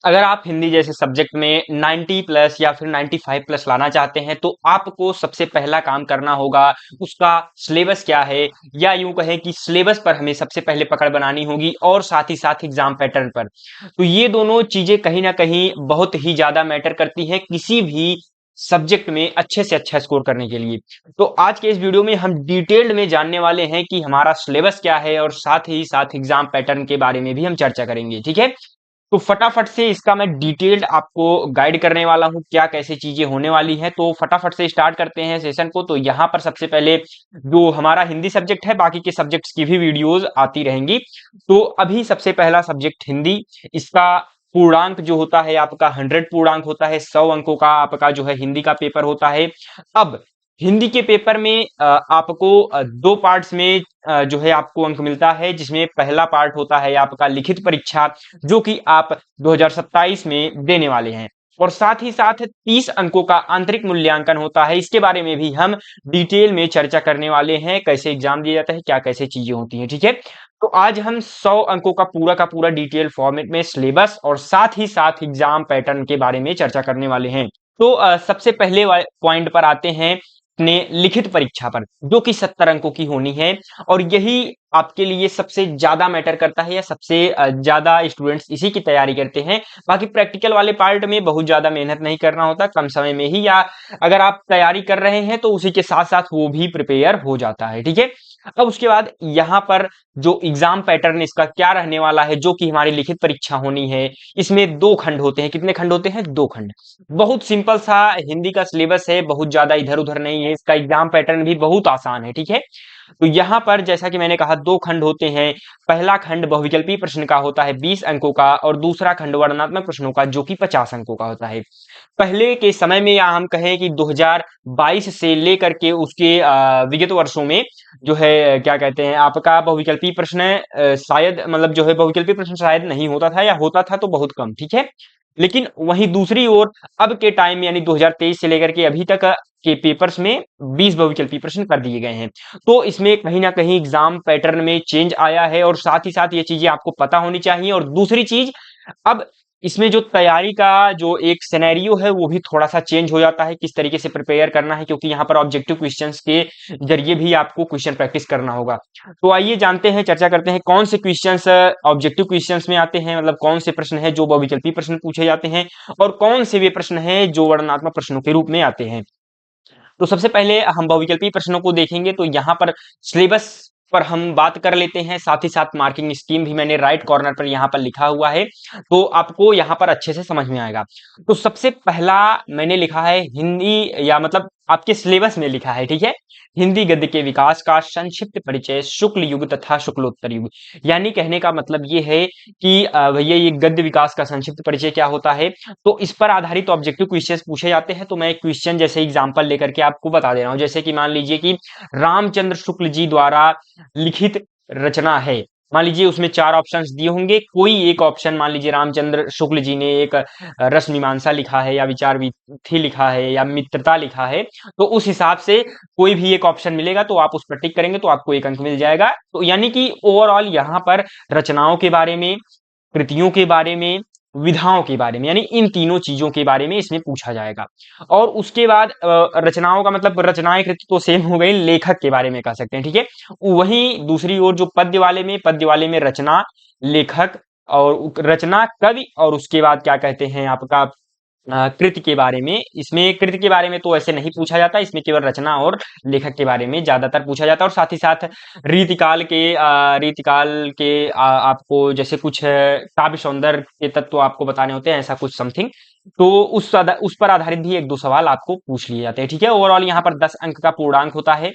अगर आप हिंदी जैसे सब्जेक्ट में 90 प्लस या फिर 95 प्लस लाना चाहते हैं तो आपको सबसे पहला काम करना होगा उसका सिलेबस क्या है, या यूं कहें कि सिलेबस पर हमें सबसे पहले पकड़ बनानी होगी और साथ ही साथ एग्जाम पैटर्न पर। तो ये दोनों चीजें कहीं ना कहीं बहुत ही ज्यादा मैटर करती हैं किसी भी सब्जेक्ट में अच्छे से अच्छा स्कोर करने के लिए। तो आज के इस वीडियो में हम डिटेल्ड में जानने वाले हैं कि हमारा सिलेबस क्या है और साथ ही साथ एग्जाम पैटर्न के बारे में भी हम चर्चा करेंगे, ठीक है। तो फटाफट से इसका मैं डिटेल्ड आपको गाइड करने वाला हूं क्या कैसे चीजें होने वाली हैं। तो फटाफट से स्टार्ट करते हैं सेशन को। तो यहाँ पर सबसे पहले जो हमारा हिंदी सब्जेक्ट है, बाकी के सब्जेक्ट्स की भी वीडियोस आती रहेंगी। तो अभी सबसे पहला सब्जेक्ट हिंदी, इसका पूर्णांक जो होता है आपका 100 पूर्णांक होता है, 100 अंकों का आपका जो है हिंदी का पेपर होता है। अब हिंदी के पेपर में आपको दो पार्ट्स में जो है आपको अंक मिलता है, जिसमें पहला पार्ट होता है आपका लिखित परीक्षा, जो कि आप 2027 में देने वाले हैं, और साथ ही साथ 30 अंकों का आंतरिक मूल्यांकन होता है। इसके बारे में भी हम डिटेल में चर्चा करने वाले हैं, कैसे एग्जाम दिया जाता है, क्या कैसे चीजें होती हैं, ठीक है। तो आज हम 100 अंकों का पूरा डिटेल फॉर्मेट में सिलेबस और साथ ही साथ एग्जाम पैटर्न के बारे में चर्चा करने वाले हैं। तो सबसे पहले पॉइंट पर आते हैं अपने लिखित परीक्षा पर, जो कि 70 अंकों की होनी है, और यही आपके लिए सबसे ज्यादा मैटर करता है, या सबसे ज्यादा स्टूडेंट्स इसी की तैयारी करते हैं। बाकी प्रैक्टिकल वाले पार्ट में बहुत ज्यादा मेहनत नहीं करना होता, कम समय में ही, या अगर आप तैयारी कर रहे हैं तो उसी के साथ साथ वो भी प्रिपेयर हो जाता है, ठीक है। अब उसके बाद यहाँ पर जो एग्जाम पैटर्न इसका क्या रहने वाला है, जो कि हमारी लिखित परीक्षा होनी है, इसमें दो खंड होते हैं। कितने खंड होते हैं? दो खंड। बहुत सिंपल सा हिंदी का सिलेबस है, बहुत ज्यादा इधर उधर नहीं है, इसका एग्जाम पैटर्न भी बहुत आसान है, ठीक है। तो यहाँ पर जैसा कि मैंने कहा दो खंड होते हैं। पहला खंड बहुविकल्पी प्रश्न का होता है 20 अंकों का, और दूसरा खंड वर्णनात्मक प्रश्नों का, जो कि 50 अंकों का होता है। पहले के समय में, या हम कहें कि 2022 से लेकर के उसके विगत वर्षों में जो है क्या कहते हैं आपका बहुविकल्पी प्रश्न शायद मतलब जो है बहुविकल्पी प्रश्न शायद नहीं होता था, या होता था तो बहुत कम, ठीक है। लेकिन वहीं दूसरी ओर अब के टाइम यानी 2023 से लेकर के अभी तक के पेपर्स में 20 बहुविकल्पी प्रश्न कर दिए गए हैं। तो इसमें कहीं ना कहीं एग्जाम पैटर्न में चेंज आया है, और साथ ही साथ ये चीजें आपको पता होनी चाहिए। और दूसरी चीज, अब इसमें जो तैयारी का जो एक सिनेरियो है वो भी थोड़ा सा चेंज हो जाता है, किस तरीके से प्रिपेयर करना है, क्योंकि यहाँ पर ऑब्जेक्टिव क्वेश्चंस के जरिए भी आपको क्वेश्चन प्रैक्टिस करना होगा। तो आइए जानते हैं, चर्चा करते हैं कौन से क्वेश्चंस ऑब्जेक्टिव क्वेश्चंस में आते हैं, मतलब कौन से प्रश्न है जो बहुविकल्पी प्रश्न पूछे जाते हैं, और कौन से वे प्रश्न है जो वर्णनात्मक प्रश्नों के रूप में आते हैं। तो सबसे पहले हम बहुविकल्पी प्रश्नों को देखेंगे। तो यहाँ पर सिलेबस पर हम बात कर लेते हैं, साथ ही साथ मार्किंग स्कीम भी मैंने राइट कॉर्नर पर यहाँ पर लिखा हुआ है, तो आपको यहाँ पर अच्छे से समझ में आएगा। तो सबसे पहला मैंने लिखा है हिंदी, या मतलब आपके सिलेबस में लिखा है, ठीक है, हिंदी गद्य के विकास का संक्षिप्त परिचय शुक्ल युग तथा शुक्लोत्तर युग। यानी कहने का मतलब ये है कि भैया ये गद्य विकास का संक्षिप्त परिचय क्या होता है। तो इस पर आधारित ऑब्जेक्टिव क्वेश्चंस पूछे जाते हैं। तो मैं एक क्वेश्चन जैसे एग्जांपल लेकर के आपको बता दे रहा हूं, जैसे कि मान लीजिए कि रामचंद्र शुक्ल जी द्वारा लिखित रचना है। मान लीजिए उसमें चार ऑप्शंस दिए होंगे, कोई एक ऑप्शन, मान लीजिए रामचंद्र शुक्ल जी ने एक रस मीमांसा लिखा है, या विचार विथि लिखा है, या मित्रता लिखा है। तो उस हिसाब से कोई भी एक ऑप्शन मिलेगा तो आप उस पर टिक करेंगे तो आपको एक अंक मिल जाएगा। तो यानी कि ओवरऑल यहाँ पर रचनाओं के बारे में, कृतियों के बारे में, विधाओं के बारे में, यानी इन तीनों चीजों के बारे में इसमें पूछा जाएगा। और उसके बाद रचनाओं का मतलब रचनाएं कृति तो सेम हो गई, लेखक के बारे में कह सकते हैं, ठीक है। वहीं दूसरी ओर जो पद्य वाले में रचना, लेखक, और रचना, कवि, और उसके बाद क्या कहते हैं आपका कृति के बारे में। इसमें कृति के बारे में तो ऐसे नहीं पूछा जाता, इसमें केवल रचना और लेखक के बारे में ज्यादातर पूछा जाता है। और साथ ही साथ रीतिकाल के आपको जैसे कुछ काव्य सौंदर्य के तत्व आपको बताने होते हैं, ऐसा कुछ समथिंग। तो उस पर आधारित भी एक दो सवाल आपको पूछ लिए जाते हैं, ठीक है। ओवरऑल यहाँ पर 10 अंक का पूर्णांक होता है।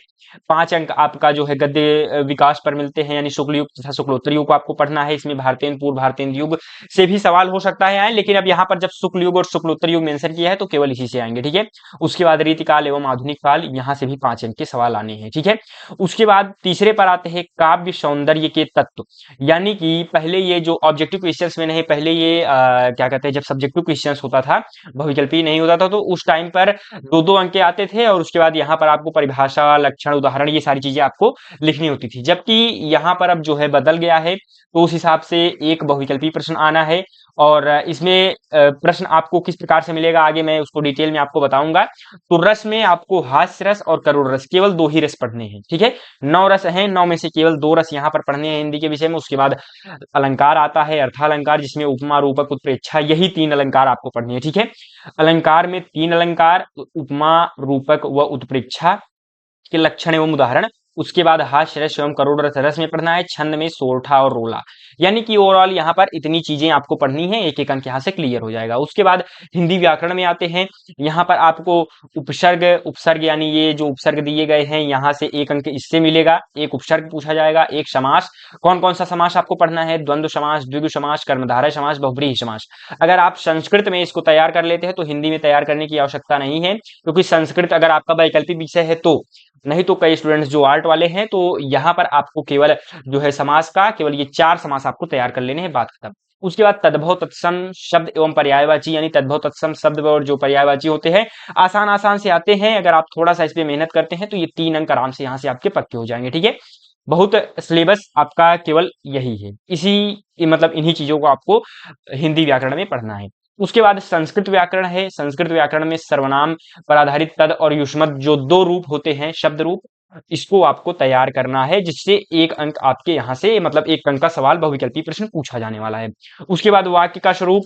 5 अंक आपका जो है गद्य विकास पर मिलते हैं, यानी शुक्ल युग तथा शुक्लोत्तर युग को आपको पढ़ना है। इसमें भारतेंदु पूर्व भारतेंदु युग से भी सवाल हो सकता है आए, लेकिन अब यहाँ पर जब शुक्ल युग और शुक्लोत्तर युग मेंशन किया है तो केवल इसी से आएंगे, ठीक है। उसके बाद रीतिकाल एवं आधुनिक काल, यहाँ से भी 5 अंक के सवाल आने हैं, ठीक है। उसके बाद तीसरे पर आते हैं काव्य सौंदर्य के तत्व। यानी कि पहले ये जो ऑब्जेक्टिव क्वेश्चंस में नहीं, पहले ये क्या कहते हैं, जब सब्जेक्टिव क्वेश्चंस होता था, बहुविकल्पी नहीं होता था, तो उस टाइम पर दो दो अंक के आते थे, और उसके बाद यहाँ पर आपको परिभाषा, लक्षण, उदाहरण, ये सारी चीजें आपको लिखनी होती थी। जबकि यहाँ पर अब जो है बदल गया है, तो उस हिसाब से एक बहुविकल्पी प्रश्न आना है, और इसमें प्रश्न आपको किस प्रकार से मिलेगा आगे मैं उसको डिटेल में आपको बताऊंगा। तो रस में आपको हास्य रस और करुण रस केवल 2 ही रस पढ़ने हैं, ठीक है। 9 रस हैं, 9 में से केवल 2 रस यहाँ पर पढ़ने हैं हिंदी के विषय में। उसके बाद अलंकार आता है, अर्थालंकार, जिसमें उपमा, रूपक, उत्प्रेक्षा, यही 3 अलंकार आपको पढ़नी है, ठीक है। अलंकार में 3 अलंकार, उपमा, रूपक व उत्प्रेक्षा के लक्षण एवं उदाहरण। उसके बाद हास्य रस एवं करुण रस रस में पढ़ना है, छंद में सोरठा और रोला। यानी कि ओवरऑल यहाँ पर इतनी चीजें आपको पढ़नी है, एक एक अंक यहाँ से क्लियर हो जाएगा। उसके बाद हिंदी व्याकरण में आते हैं। यहाँ पर आपको उपसर्ग, उपसर्ग यानी ये जो उपसर्ग दिए गए हैं यहाँ से 1 अंक इससे मिलेगा, एक उपसर्ग पूछा जाएगा, एक समास। कौन कौन सा समास आपको पढ़ना है? द्वंद्व समास, द्विगु समास, कर्मधारय समास, बहुब्रीहि समास। अगर आप संस्कृत में इसको तैयार कर लेते हैं तो हिंदी में तैयार करने की आवश्यकता नहीं है, क्योंकि संस्कृत अगर आपका वैकल्पिक विषय है तो। नहीं तो कई स्टूडेंट्स जो आर्ट वाले हैं तो यहाँ पर आपको केवल जो है समास का केवल ये 4 समास आपको तैयार कर लेने हैं, बात खत्म। उसके बाद तद्भव तत्सम शब्द एवं पर्यायवाची, यानी तद्भव तत्सम शब्द और जो पर्यायवाची होते हैं आसान आसान से आते हैं। अगर आप थोड़ा सा इस पे मेहनत करते हैं तो ये 3 अंक आराम से यहाँ से आपके पक्के हो जाएंगे, ठीक है। बहुत सिलेबस आपका केवल यही है, इसी मतलब इन्हीं चीजों को आपको हिंदी व्याकरण में पढ़ना है। उसके बाद संस्कृत व्याकरण है। संस्कृत व्याकरण में सर्वनाम पर आधारित तद और युष्मत जो 2 रूप होते हैं, शब्द रूप, इसको आपको तैयार करना है, जिससे 1 अंक आपके यहाँ से मतलब 1 अंक का सवाल बहुविकल्पी प्रश्न पूछा जाने वाला है। उसके बाद वाक्य का स्वरूप,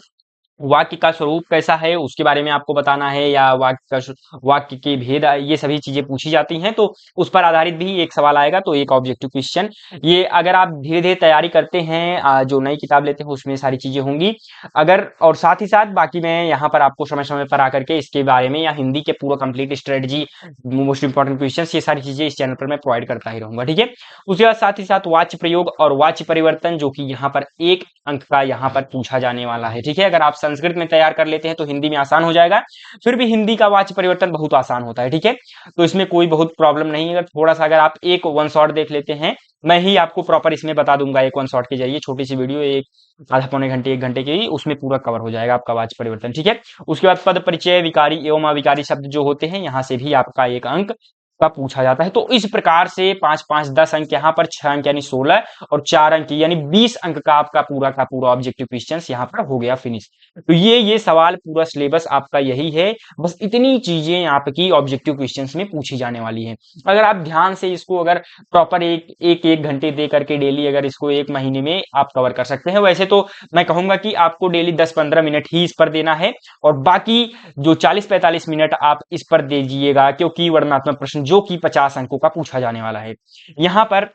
वाक्य का स्वरूप कैसा है उसके बारे में आपको बताना है, या वाक्य के भेद, ये सभी चीजें पूछी जाती हैं, तो उस पर आधारित भी एक सवाल आएगा, तो एक ऑब्जेक्टिव क्वेश्चन। ये अगर आप धीरे धीरे तैयारी करते हैं, जो नई किताब लेते हैं उसमें सारी चीजें होंगी। अगर और साथ ही साथ बाकी मैं यहाँ पर आपको समय समय पर आकर के इसके बारे में या हिंदी के पूरा complete strategy, most important question, ये सारी चीजें इस चैनल पर मैं प्रोवाइड करता ही रहूंगा, ठीक है। उसके बाद साथ ही साथ वाच्य प्रयोग और वाच्य परिवर्तन, जो कि यहाँ पर 1 अंक का यहाँ पर पूछा जाने वाला है, ठीक है। अगर आप संस्कृत में तैयार कर लेते हैं तो हिंदी में आसान हो जाएगा, फिर भी हिंदी का वाच्य परिवर्तन बहुत आसान होता है, ठीक है। तो इसमें कोई बहुत प्रॉब्लम नहीं है। अगर थोड़ा सा अगर आप एक 1 शॉट देख लेते हैं, मैं ही आपको प्रॉपर इसमें बता दूंगा, एक 1 शॉट के जरिए छोटी सी वीडियो, एक आधा पौने घंटे 1 घंटे की, उसमें पूरा कवर हो जाएगा आपका वाच्य परिवर्तन, ठीक है। उसके बाद पद परिचय, विकारी एवं अविकारी शब्द जो होते हैं, यहाँ से भी आपका 1 अंक का पूछा जाता है। तो इस प्रकार से 5 5 10 अंक, यहाँ पर 6 अंक यानी 16 और 4 अंक यानी 20 अंक का आपका पूरा का पूरा ऑब्जेक्टिव क्वेश्चन यहाँ पर हो गया फिनिश। तो ये सवाल पूरा सिलेबस आपका यही है, बस इतनी चीजें आपकी ऑब्जेक्टिव क्वेश्चंस में पूछी जाने वाली है। अगर आप ध्यान से इसको अगर प्रॉपर एक घंटे दे करके डेली अगर इसको 1 महीने में आप कवर कर सकते हैं। वैसे तो मैं कहूंगा कि आपको डेली 10-15 मिनट ही इस पर देना है, और बाकी जो 40-45 मिनट आप इस पर दे दीजिएगा, क्योंकि वर्णनात्मक प्रश्न जो कि 50 अंकों का पूछा जाने वाला है। यहाँ पर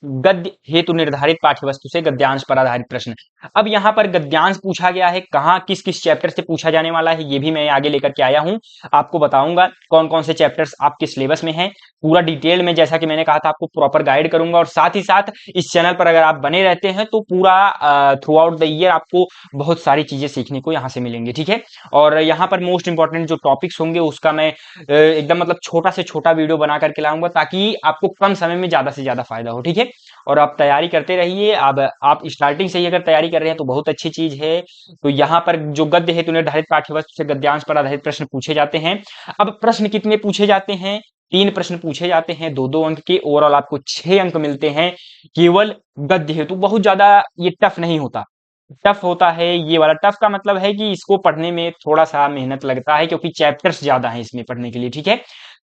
गद्य हेतु निर्धारित पाठ्यवस्तु से गद्यांश पर आधारित प्रश्न। अब यहाँ पर गद्यांश पूछा गया है, कहाँ किस किस चैप्टर से पूछा जाने वाला है ये भी मैं आगे लेकर के आया हूँ, आपको बताऊंगा कौन कौन से चैप्टर्स आपके सिलेबस में हैं, पूरा डिटेल में, जैसा कि मैंने कहा था आपको प्रॉपर गाइड करूंगा। और साथ ही साथ इस चैनल पर अगर आप बने रहते हैं तो पूरा थ्रू आउट द ईयर आपको बहुत सारी चीजें सीखने को यहाँ से मिलेंगी, ठीक है। और यहाँ पर मोस्ट इंपॉर्टेंट जो टॉपिक्स होंगे उसका मैं एकदम मतलब छोटा से छोटा वीडियो बना करके लाऊंगा, ताकि आपको कम समय में ज्यादा से ज्यादा फायदा हो, ठीक है। और आप तैयारी करते रहिए। अब आप स्टार्टिंग से ही अगर तैयारी कर रहे हैं तो बहुत अच्छी चीज है। तो यहाँ पर जो गद्य हेतु निर्धारित पाठ्यवस्तु से गद्यांश पर आधारित प्रश्न पूछे जाते हैं। अब प्रश्न कितने पूछे जाते हैं? 3 प्रश्न पूछे जाते हैं, 2-2 अंक के। ओवरऑल आपको 6 अंक मिलते हैं केवल गद्य हेतु। बहुत ज्यादा ये टफ नहीं होता, टफ होता है ये वाला। टफ का मतलब है कि इसको पढ़ने में थोड़ा सा मेहनत लगता है, क्योंकि चैप्टर्स ज्यादा हैं इसमें पढ़ने के लिए, ठीक है।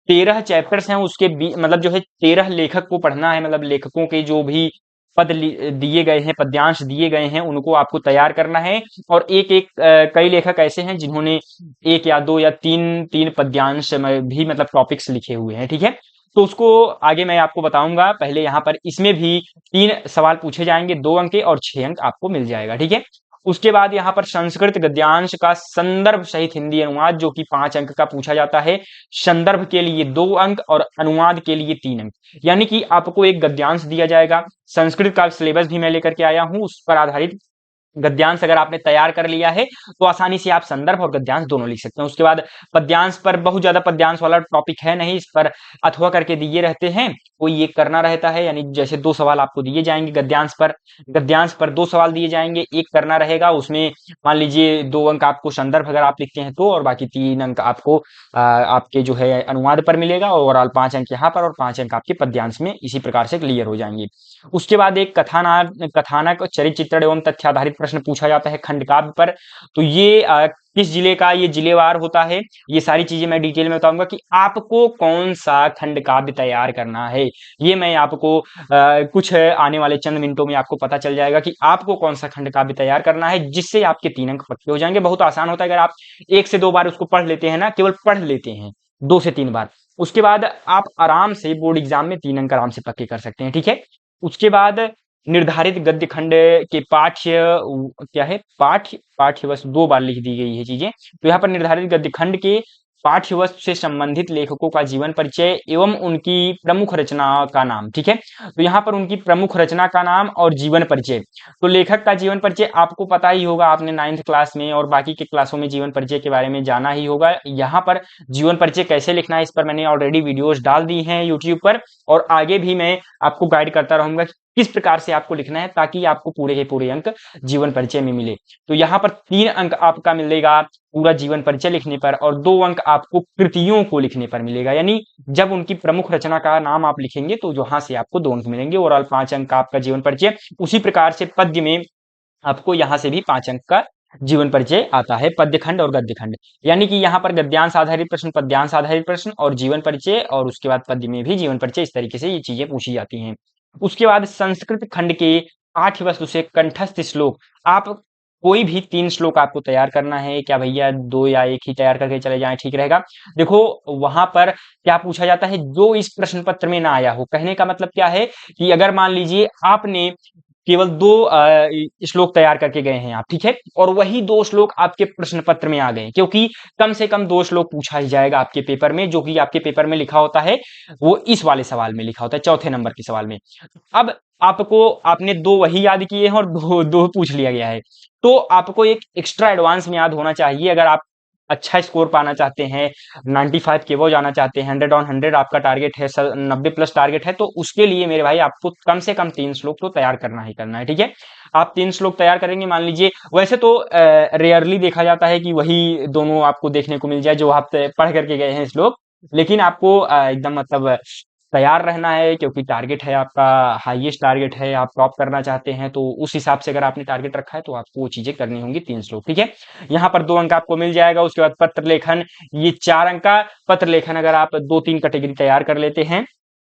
13 चैप्टर्स हैं, उसके मतलब जो है 13 लेखक को पढ़ना है, मतलब लेखकों के जो भी पद दिए गए हैं, पद्यांश दिए गए हैं, उनको आपको तैयार करना है। और एक एक कई लेखक ऐसे हैं जिन्होंने 1 या 2 या 3 पद्यांश में भी मतलब टॉपिक्स लिखे हुए हैं, ठीक है। तो उसको आगे मैं आपको बताऊंगा। पहले यहाँ पर इसमें भी 3 सवाल पूछे जाएंगे, 2 अंक के, और 6 अंक आपको मिल जाएगा, ठीक है। उसके बाद यहाँ पर संस्कृत गद्यांश का संदर्भ सहित हिंदी अनुवाद, जो कि 5 अंक का पूछा जाता है। संदर्भ के लिए 2 अंक और अनुवाद के लिए 3 अंक। यानी कि आपको एक गद्यांश दिया जाएगा, संस्कृत का सिलेबस भी मैं लेकर के आया हूं, उस पर आधारित गद्यांश अगर आपने तैयार कर लिया है तो आसानी से आप संदर्भ और गद्यांश दोनों लिख सकते हैं। उसके बाद पद्यांश पर बहुत ज्यादा पद्यांश वाला टॉपिक है नहीं, इस पर अथवा करके दिए रहते हैं, कोई एक करना रहता है। यानी जैसे 2 सवाल आपको दिए जाएंगे गद्यांश पर 2 सवाल दिए जाएंगे, एक करना रहेगा। उसमें मान लीजिए 2 अंक आपको संदर्भ अगर आप लिखते हैं तो, और बाकी 3 अंक आपको आपके जो है अनुवाद पर मिलेगा। ओवरऑल 5 अंक यहाँ पर और 5 अंक आपके पद्यांश में इसी प्रकार से क्लियर हो जाएंगे। उसके बाद एक कथानक, चरित्र चित्रण एवं तथ्य आधारित प्रश्न पूछा जाता है खंड काव्य पर। तो ये किस जिले का, ये जिलेवार होता है। ये सारी चीजें मैं डिटेल में बताऊंगा कि आपको कौन सा खंड काव्य तैयार करना है। ये मैं आपको कुछ आने वाले चंद मिनटों में आपको पता चल जाएगा कि आपको कौन सा खंड काव्य तैयार करना है, जिससे आपके 3 अंक पक्के हो जाएंगे। बहुत आसान होता है, अगर आप 1 से 2 बार उसको पढ़ लेते हैं ना, केवल पढ़ लेते हैं 2 से 3 बार, उसके बाद आप आराम से बोर्ड एग्जाम में 3 अंक आराम से पक्के कर सकते हैं। ठीक है। उसके बाद निर्धारित गद्य खंड के पाठ्य क्या है, पाठ्य वस्तु 2 बार लिख दी गई है चीजें। तो यहाँ पर निर्धारित गद्य खंड के पाठ्य वस्तु से संबंधित लेखकों का जीवन परिचय एवं उनकी प्रमुख रचना का नाम। ठीक है। तो यहाँ पर उनकी प्रमुख रचना का नाम और जीवन परिचय। तो लेखक का जीवन परिचय आपको पता ही होगा, आपने 9th क्लास में और बाकी के क्लासों में जीवन परिचय के बारे में जाना ही होगा। यहाँ पर जीवन परिचय कैसे लिखना है, इस पर मैंने ऑलरेडी वीडियोस डाल दी हैं यूट्यूब पर, और आगे भी मैं आपको गाइड करता रहूंगा कि किस प्रकार से आपको लिखना है, ताकि आपको पूरे के पूरे अंक जीवन परिचय में मिले। तो यहाँ पर 3 अंक आपका मिलेगा पूरा जीवन परिचय लिखने पर, और 2 अंक आपको कृतियों को लिखने पर मिलेगा। यानी जब उनकी प्रमुख रचना का नाम आप लिखेंगे तो वहां से आपको 2 अंक मिलेंगे। ओवरऑल 5 अंक का आपका जीवन परिचय। उसी प्रकार से पद्य में आपको यहाँ से भी 5 अंक का जीवन परिचय आता है, पद्य खंड और गद्य खंड। यानी कि यहाँ पर गद्यांश आधारित प्रश्न, पद्यांश आधारित प्रश्न और जीवन परिचय, और उसके बाद पद्य में भी जीवन परिचय। इस तरीके से ये चीजें पूछी जाती हैं। उसके बाद संस्कृत खंड के पाठ्य वस्तु से कंठस्थ श्लोक। आप कोई भी 3 श्लोक आपको तैयार करना है। क्या भैया 2 या 1 ही तैयार करके चले जाएं, ठीक रहेगा। देखो वहां पर क्या पूछा जाता है, जो इस प्रश्न पत्र में ना आया हो। कहने का मतलब क्या है कि अगर मान लीजिए आपने केवल 2 श्लोक तैयार करके गए हैं आप, ठीक है, और वही 2 श्लोक आपके प्रश्न पत्र में आ गए, क्योंकि कम से कम 2 श्लोक पूछा ही जाएगा आपके पेपर में, जो कि आपके पेपर में लिखा होता है, वो इस वाले सवाल में लिखा होता है, चौथे नंबर के सवाल में। अब आपको, आपने 2 वही याद किए हैं और दो दो पूछ लिया गया है, तो आपको एक एक्स्ट्रा एडवांस में याद होना चाहिए। अगर आप अच्छा स्कोर पाना चाहते हैं, 95 के वो जाना चाहते हैं, 100/100 आपका टारगेट है, 90+ टारगेट है, तो उसके लिए मेरे भाई आपको कम से कम 3 श्लोक तो तैयार करना ही करना है। ठीक है। आप 3 श्लोक तैयार करेंगे, मान लीजिए, वैसे तो रेयरली देखा जाता है कि वही दोनों आपको देखने को मिल जाए जो आप पढ़ करके गए हैं श्लोक, लेकिन आपको एकदम मतलब तैयार रहना है, क्योंकि टारगेट है आपका, हाईएस्ट टारगेट है, आप टॉप करना चाहते हैं। तो उस हिसाब से अगर आपने टारगेट रखा है तो आपको वो चीजें करनी होंगी 3 श्लोक। ठीक है। यहाँ पर 2 अंक आपको मिल जाएगा। उसके बाद पत्र लेखन, ये 4 अंक का पत्र लेखन, अगर आप 2-3 कैटेगरी तैयार कर लेते हैं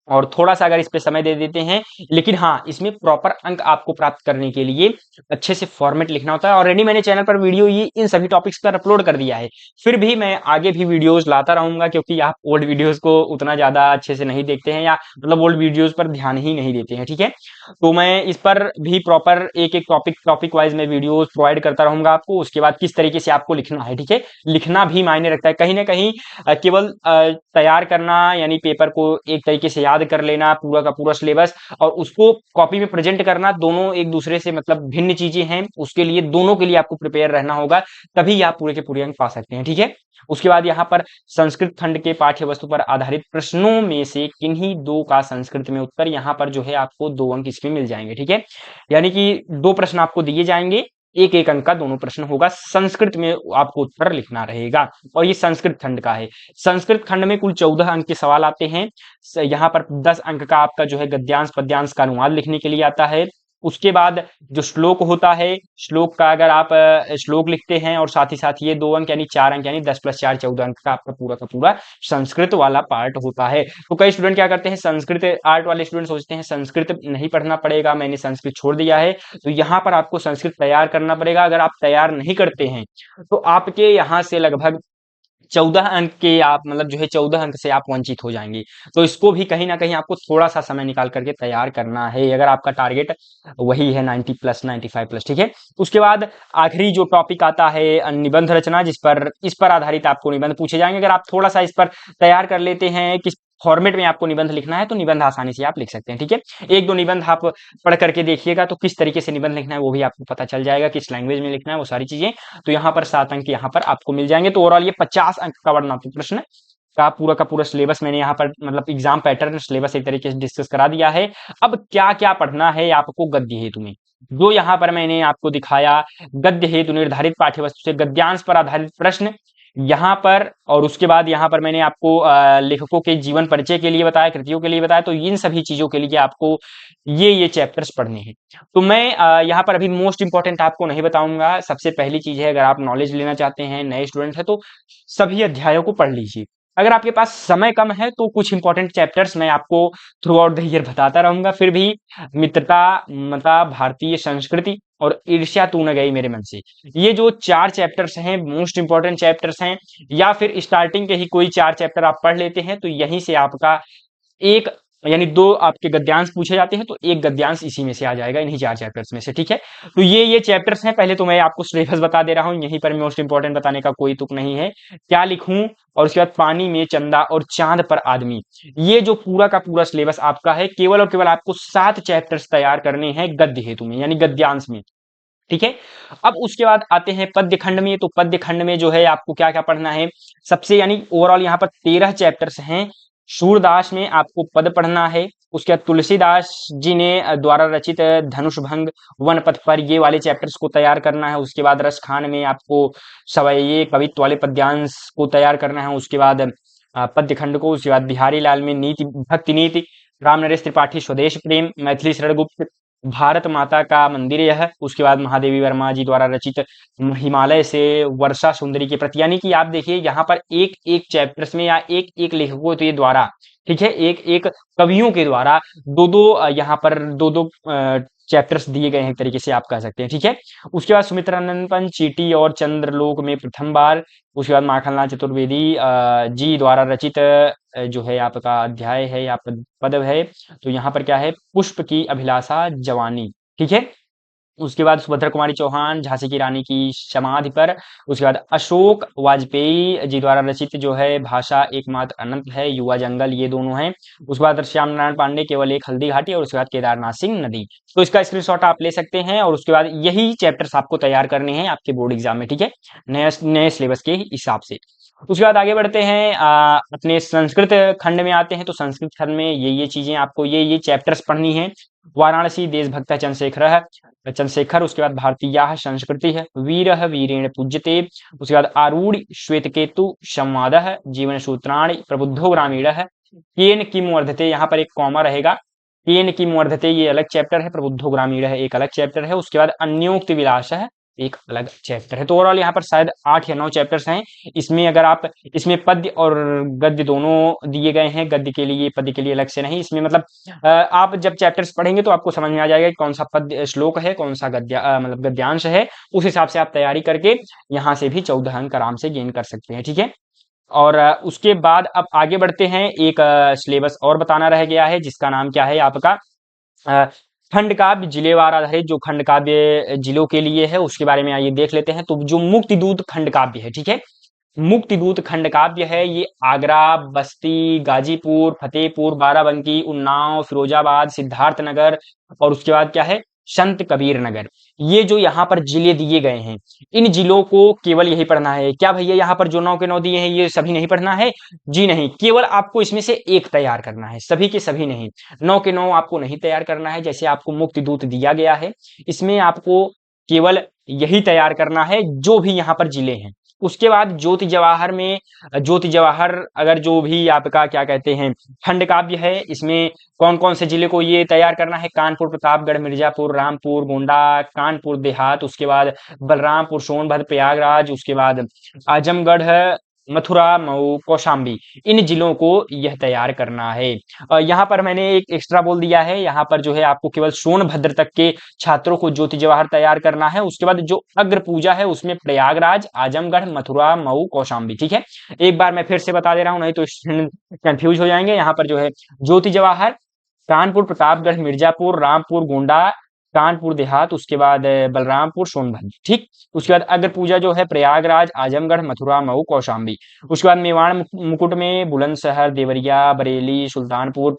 और थोड़ा सा अगर इस पे समय दे देते हैं, लेकिन हाँ, इसमें प्रॉपर अंक आपको प्राप्त करने के लिए अच्छे से फॉर्मेट लिखना होता है। ऑलरेडी मैंने चैनल पर वीडियो ये इन सभी टॉपिक्स पर अपलोड कर दिया है, फिर भी मैं आगे भी वीडियोस लाता रहूंगा, क्योंकि आप ओल्ड वीडियोस को उतना ज्यादा अच्छे से नहीं देखते हैं, या मतलब ओल्ड वीडियोस पर ध्यान ही नहीं देते हैं। ठीक है। तो मैं इस पर भी प्रॉपर एक एक टॉपिक वाइज में वीडियोस प्रोवाइड करता रहूंगा आपको। उसके बाद किस तरीके से आपको लिखना है, ठीक है, लिखना भी मायने रखता है कहीं ना कहीं। केवल तैयार करना यानी पेपर को एक तरीके से याद कर लेना, पूरा का पूरा सिलेबस, और उसको कॉपी में प्रेजेंट करना, दोनों एक दूसरे से मतलब भिन्न चीजें हैं। उसके लिए दोनों के लिए आपको प्रिपेयर रहना होगा, तभी आप पूरे के पूरे अंक पा सकते हैं। ठीक है। उसके बाद यहाँ पर संस्कृत खंड के पाठ्य वस्तु पर आधारित प्रश्नों में से किन्हीं 2 का संस्कृत में उत्तर, यहाँ पर जो है आपको 2 अंक इसमें मिल जाएंगे। ठीक है। यानी कि 2 प्रश्न आपको दिए जाएंगे, 1-1 अंक का दोनों प्रश्न होगा, संस्कृत में आपको उत्तर लिखना रहेगा, और ये संस्कृत खंड का है। संस्कृत खंड में कुल 14 अंक के सवाल आते हैं। यहाँ पर 10 अंक का आपका जो है गद्यांश पद्यांश का अनुवाद लिखने के लिए आता है। उसके बाद जो श्लोक होता है, श्लोक का अगर आप श्लोक लिखते हैं, और साथ ही साथ ये 2 अंक यानी 4 अंक, यानी 10 + 4 14 अंक का आपका पूरा का पूरा संस्कृत वाला पार्ट होता है। तो कई स्टूडेंट क्या करते हैं, संस्कृत आर्ट वाले स्टूडेंट सोचते हैं संस्कृत नहीं पढ़ना पड़ेगा, मैंने संस्कृत छोड़ दिया है। तो यहाँ पर आपको संस्कृत तैयार करना पड़ेगा। अगर आप तैयार नहीं करते हैं तो आपके यहाँ से लगभग 14 अंक के आप मतलब जो है 14 अंक से आप वंचित हो जाएंगे। तो इसको भी कहीं ना कहीं आपको थोड़ा सा समय निकाल करके तैयार करना है, अगर आपका टारगेट वही है 90+, 95+। ठीक है। उसके बाद आखिरी जो टॉपिक आता है निबंध रचना, इस पर आधारित आपको निबंध पूछे जाएंगे। अगर आप थोड़ा सा इस पर तैयार कर लेते हैं किस फॉर्मेट में आपको निबंध लिखना है, तो निबंध आसानी से आप लिख सकते हैं। ठीक है। 1-2 निबंध आप पढ़ करके देखिएगा, तो किस तरीके से निबंध लिखना है वो भी आपको पता चल जाएगा, किस लैंग्वेज में लिखना है, वो सारी चीजें। तो यहाँ पर 7 अंक यहाँ पर आपको मिल जाएंगे। तो ओवरऑल ये 50 अंक का वर्णनात्मक प्रश्न का पूरा सिलेबस मैंने यहाँ पर मतलब एग्जाम पैटर्न सिलेबस एक तरीके से डिस्कस करा दिया है। अब क्या क्या पढ़ना है आपको गद्य हेतु में, जो यहाँ पर मैंने आपको दिखाया, गद्य हेतु निर्धारित पाठ्य वस्तु से गद्यांश पर आधारित प्रश्न, यहाँ पर और उसके बाद यहाँ पर मैंने आपको लेखकों के जीवन परिचय के लिए बताया, कृतियों के लिए बताया, तो इन सभी चीजों के लिए आपको ये चैप्टर्स पढ़ने हैं। तो मैं यहाँ पर अभी मोस्ट इंपॉर्टेंट आपको नहीं बताऊंगा। सबसे पहली चीज है, अगर आप नॉलेज लेना चाहते हैं, नए स्टूडेंट है, तो सभी अध्यायों को पढ़ लीजिए। अगर आपके पास समय कम है तो कुछ इंपॉर्टेंट चैप्टर्स मैं आपको थ्रू आउट द ईयर बताता रहूंगा। फिर भी मित्रता, ममता, भारतीय संस्कृति और ईर्ष्या तू न गई मेरे मन से, ये जो 4 चैप्टर्स हैं, मोस्ट इंपॉर्टेंट चैप्टर्स हैं। या फिर स्टार्टिंग के ही कोई 4 चैप्टर आप पढ़ लेते हैं तो यहीं से आपका एक यानी 2 आपके गद्यांश पूछे जाते हैं, तो एक गद्यांश इसी में से आ जाएगा, इन्हीं 4 चैप्टर्स में से, ठीक है। तो ये चैप्टर्स हैं। पहले तो मैं आपको सिलेबस बता दे रहा हूँ, यहीं पर मोस्ट इंपॉर्टेंट बताने का कोई तुक नहीं है। क्या लिखूं, और उसके बाद पानी में चंदा और चांद पर आदमी, ये जो पूरा का पूरा सिलेबस आपका है, केवल और केवल आपको 7 चैप्टर्स तैयार करने हैं गद्य हेतु में, यानी गद्यांश में, ठीक है। अब उसके बाद आते हैं पद्य खंड में। तो पद्य खंड में जो है आपको क्या क्या पढ़ना है, सबसे यानी ओवरऑल यहाँ पर 13 चैप्टर्स हैं। सूरदास में आपको पद पढ़ना है। उसके बाद तुलसीदास जी ने द्वारा रचित धनुष भंग, वन पथ पर, ये वाले चैप्टर्स को तैयार करना है। उसके बाद रस खान में आपको सवैये कवित्व वाले पद्यांश को तैयार करना है। उसके बाद पद्य खंड को, उसके बाद बिहारी लाल में नीति, भक्ति नीति, राम नरेश त्रिपाठी स्वदेश प्रेम, मैथिली शरण गुप्त भारत माता का मंदिर यह, उसके बाद महादेवी वर्मा जी द्वारा रचित हिमालय से वर्षा सुंदरी के प्रति, यानी कि आप देखिए यहाँ पर एक एक चैप्टर्स में या एक एक लेखकों के द्वारा, ठीक है, एक एक कवियों के द्वारा दो दो यहाँ पर दो दो चैप्टर्स दिए गए हैं, एक तरीके से आप कह सकते हैं, ठीक है। उसके बाद सुमित्रानंद पंत, चीटी और चंद्रलोक में प्रथम बार, उसके बाद माखनलाल चतुर्वेदी जी द्वारा रचित जो है आपका अध्याय है या पद है। तो यहाँ पर क्या है, पुष्प की अभिलाषा जवानी, ठीक है। उसके बाद सुभद्रा कुमारी चौहान, झांसी की रानी की समाधि पर। उसके बाद अशोक वाजपेयी जी द्वारा रचित जो है भाषा एकमात्र अनंत है, युवा जंगल, ये दोनों हैं। उसके बाद श्याम नारायण पांडे, केवल एक हल्दी घाटी, और उसके बाद केदारनाथ सिंह नदी। तो इसका स्क्रीनशॉट आप ले सकते हैं, और उसके बाद यही चैप्टर्स आपको तैयार करने हैं आपके बोर्ड एग्जाम में, ठीक है, नए नए सिलेबस के हिसाब से। उसके बाद आगे बढ़ते हैं, अपने संस्कृत खंड में आते हैं। तो संस्कृत खंड में ये चीजें आपको ये चैप्टर्स पढ़नी है। वाराणसी देशभक्त चंद्रशेखर, उसके बाद भारतीय संस्कृति है, वीर वीरेण पूज्यते, उसके बाद आरूढ़ श्वेतकेतु संवाद, जीवन सूत्राणि प्रबुद्धो ग्रामीण, केन किम वर्धते, यहाँ पर एक कॉमा रहेगा, केन किम वर्धते ये अलग चैप्टर है, प्रबुद्धो ग्रामीण है एक अलग चैप्टर है। उसके बाद अन्योक्ति विलास है एक अलग चैप्टर है। तो ओवरऑल यहाँ पर शायद 8 या 9 चैप्टर्स हैं। इसमें अगर आप, इसमें पद्य और गद्य दोनों दिए गए हैं, गद्य के लिए पद्य के लिए अलग से नहीं। इसमें मतलब आप जब चैप्टर्स पढ़ेंगे तो आपको समझ में आ जाएगा कि कौन सा पद्य श्लोक है, कौन सा गद्य मतलब गद्यांश है। उस हिसाब से आप तैयारी करके यहाँ से भी 14 अंक आराम से गेन कर सकते हैं, ठीक है। और उसके बाद अब आगे बढ़ते हैं, एक सिलेबस और बताना रह गया है, जिसका नाम क्या है आपका अ, खंड काव्य जिलेवार आधारित, जो खंड काव्य जिलों के लिए है उसके बारे में आइए देख लेते हैं। तो जो मुक्ति दूत खंड काव्य है, ठीक है, मुक्ति दूत खंड काव्य है, ये आगरा, बस्ती, गाजीपुर, फतेहपुर, बाराबंकी, उन्नाव, फिरोजाबाद, सिद्धार्थनगर, और उसके बाद क्या है, संत कबीर नगर, ये जो यहाँ पर जिले दिए गए हैं, इन जिलों को केवल यही पढ़ना है। क्या भैया यहाँ पर जो 9 के 9 दिए हैं ये सभी नहीं पढ़ना है? जी नहीं, केवल आपको इसमें से एक तैयार करना है, सभी के सभी नहीं। 9 के 9 आपको नहीं तैयार करना है। जैसे आपको मुक्ति दूत दिया गया है, इसमें आपको केवल यही तैयार करना है जो भी यहाँ पर जिले हैं। उसके बाद ज्योति जवाहर में, ज्योति जवाहर अगर जो भी आपका क्या कहते हैं खंड काव्य है, इसमें कौन कौन से जिले को ये तैयार करना है, कानपुर, प्रतापगढ़, मिर्जापुर, रामपुर, गोंडा, कानपुर देहात, उसके बाद बलरामपुर, सोनभद्र, प्रयागराज, उसके बाद आजमगढ़, मथुरा, मऊ, कौशाम्बी, इन जिलों को यह तैयार करना है। यहाँ पर मैंने एक एक्स्ट्रा बोल दिया है, यहाँ पर जो है आपको केवल सोनभद्र तक के छात्रों को ज्योति जवाहर तैयार करना है। उसके बाद जो अग्र पूजा है उसमें प्रयागराज, आजमगढ़, मथुरा, मऊ, कौशाम्बी, ठीक है। एक बार मैं फिर से बता दे रहा हूँ, नहीं तो कंफ्यूज हो जाएंगे। यहाँ पर जो है ज्योति जवाहर कानपुर, प्रतापगढ़, मिर्जापुर, रामपुर, गोंडा, कानपुर देहात, उसके बाद बलरामपुर, सोनभद्र, ठीक। उसके बाद अग्र पूजा जो है प्रयागराज, आजमगढ़, मथुरा, मऊ, कौशाम्बी। उसके बाद मेवाड़ मुकुट में बुलंदशहर, देवरिया, बरेली, सुल्तानपुर,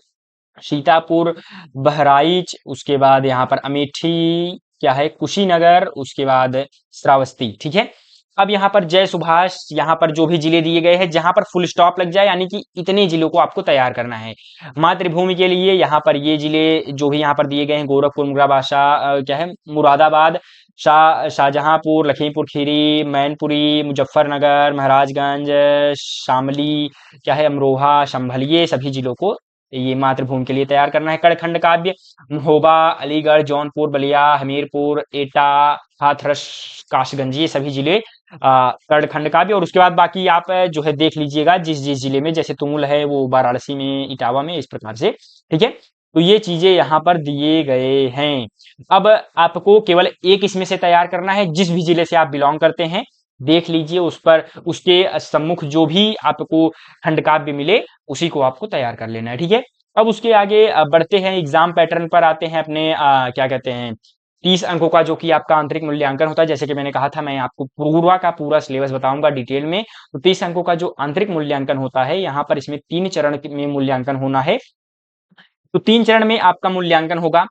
सीतापुर, बहराइच, उसके बाद यहाँ पर अमेठी क्या है, कुशीनगर, उसके बाद श्रावस्ती, ठीक है। अब यहाँ पर जय सुभाष, यहाँ पर जो भी जिले दिए गए हैं जहां पर फुल स्टॉप लग जाए, यानी कि इतने जिलों को आपको तैयार करना है। मातृभूमि के लिए यहाँ पर ये जिले जो भी यहाँ पर दिए गए हैं, गोरखपुर, क्या है, मुरादाबाद, शाहजहांपुर, लखीमपुर खीरी, मैनपुरी, मुजफ्फरनगर, महाराजगंज, शामली, क्या है, अमरोहा, संभल, ये सभी जिलों को ये मातृभूमि के लिए तैयार करना है। कड़खंड काव्य, महोबा, अलीगढ़, जौनपुर, बलिया, हमीरपुर, एटा, हाथरस, कासगंज, ये सभी जिले कड़खंड काव्य। और उसके बाद बाकी आप जो है देख लीजिएगा जिस जिस जिले में, जैसे तुमुल है वो वाराणसी में, इटावा में, इस प्रकार से, ठीक है। तो ये चीजें यहाँ पर दिए गए हैं। अब आपको केवल एक इसमें से तैयार करना है, जिस भी जिले से आप बिलोंग करते हैं देख लीजिए, उस पर उसके सम्मुख जो भी आपको खंड काव्य मिले उसी को आपको तैयार कर लेना है, ठीक है। अब उसके आगे बढ़ते हैं, एग्जाम पैटर्न पर आते हैं अपने, क्या कहते हैं, 30 अंकों का जो कि आपका आंतरिक मूल्यांकन होता है। जैसे कि मैंने कहा था, मैं आपको पूरा का पूरा सिलेबस बताऊंगा डिटेल में। तो 30 अंकों का जो आंतरिक मूल्यांकन होता है, यहाँ पर इसमें 3 चरण में मूल्यांकन होना है। तो 3 चरण में आपका मूल्यांकन होगा।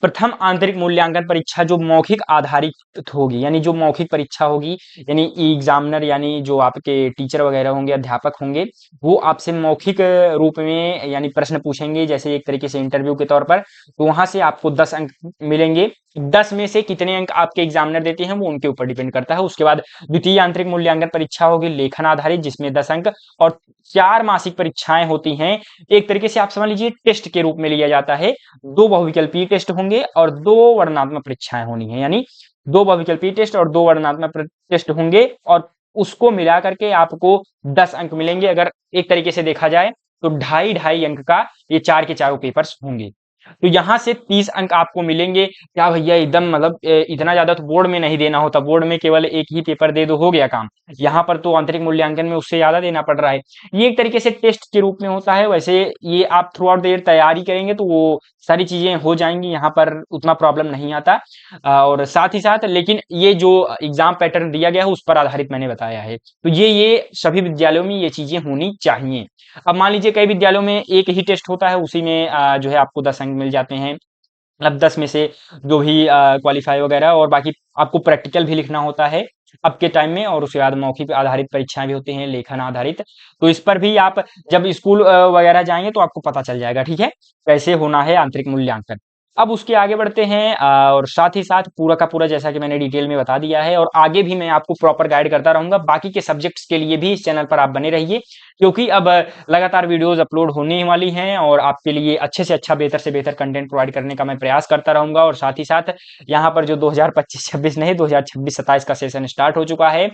प्रथम आंतरिक मूल्यांकन परीक्षा जो मौखिक आधारित होगी, यानी जो मौखिक परीक्षा होगी, यानी एग्जामिनर यानी जो आपके टीचर वगैरह होंगे, अध्यापक होंगे, वो आपसे मौखिक रूप में यानी प्रश्न पूछेंगे, जैसे एक तरीके से इंटरव्यू के तौर पर। तो वहां से आपको 10 अंक मिलेंगे। 10 में से कितने अंक आपके एग्जामिनर देते हैं वो उनके ऊपर डिपेंड करता है। उसके बाद द्वितीय आंतरिक मूल्यांकन परीक्षा होगी लेखन आधारित, जिसमें 10 अंक, और 4 मासिक परीक्षाएं होती हैं। एक तरीके से आप समझ लीजिए टेस्ट के रूप में लिया जाता है। 2 बहुविकल्पीय टेस्ट होंगे और 2 वर्णनात्मक परीक्षाएं होनी है, यानी 2 बहुविकल्पीय टेस्ट और 2 वर्णनात्मक टेस्ट होंगे, और उसको मिला करके आपको 10 अंक मिलेंगे। अगर एक तरीके से देखा जाए तो 2.5 अंक का ये 4 के चारों पेपर्स होंगे। तो यहां से 30 अंक आपको मिलेंगे। क्या भैया एकदम मतलब इतना ज्यादा तो बोर्ड में नहीं देना होता, बोर्ड में केवल एक ही पेपर दे दो हो गया काम। यहाँ पर तो आंतरिक मूल्यांकन में उससे ज्यादा देना पड़ रहा है। ये एक तरीके से टेस्ट के रूप में होता है। वैसे ये आप थ्रू आउट द ईयर तैयारी करेंगे तो वो सारी चीजें हो जाएंगी, यहाँ पर उतना प्रॉब्लम नहीं आता। और साथ ही साथ लेकिन ये जो एग्जाम पैटर्न दिया गया है उस पर आधारित मैंने बताया है। तो ये सभी विद्यालयों में ये चीजें होनी चाहिए। अब मान लीजिए कई विद्यालयों में एक ही टेस्ट होता है, उसी में जो है आपको 10 अंक मिल जाते हैं। मतलब 10 में से जो भी क्वालिफाई वगैरह, और बाकी आपको प्रैक्टिकल भी लिखना होता है अब के टाइम में, और उसके बाद मौखिक आधारित परीक्षाएं भी होती हैं, लेखन आधारित। तो इस पर भी आप जब स्कूल वगैरह जाएंगे तो आपको पता चल जाएगा, ठीक है, कैसे होना है आंतरिक मूल्यांकन। अब उसके आगे बढ़ते हैं, और साथ ही साथ पूरा का पूरा जैसा कि मैंने डिटेल में बता दिया है, और आगे भी मैं आपको प्रॉपर गाइड करता रहूंगा। बाकी के सब्जेक्ट्स के लिए भी इस चैनल पर आप बने रहिए, क्योंकि अब लगातार वीडियोस अपलोड होने वाली हैं, और आपके लिए अच्छे से अच्छा, बेहतर से बेहतर कंटेंट प्रोवाइड करने का मैं प्रयास करता रहूंगा। और साथ ही साथ यहाँ पर जो 2025-26 नहीं, 2026-27 का सेशन स्टार्ट हो चुका है।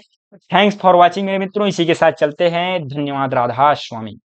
थैंक्स फॉर वॉचिंग मेरे मित्रों। इसी के साथ चलते हैं। धन्यवाद। राधा स्वामी।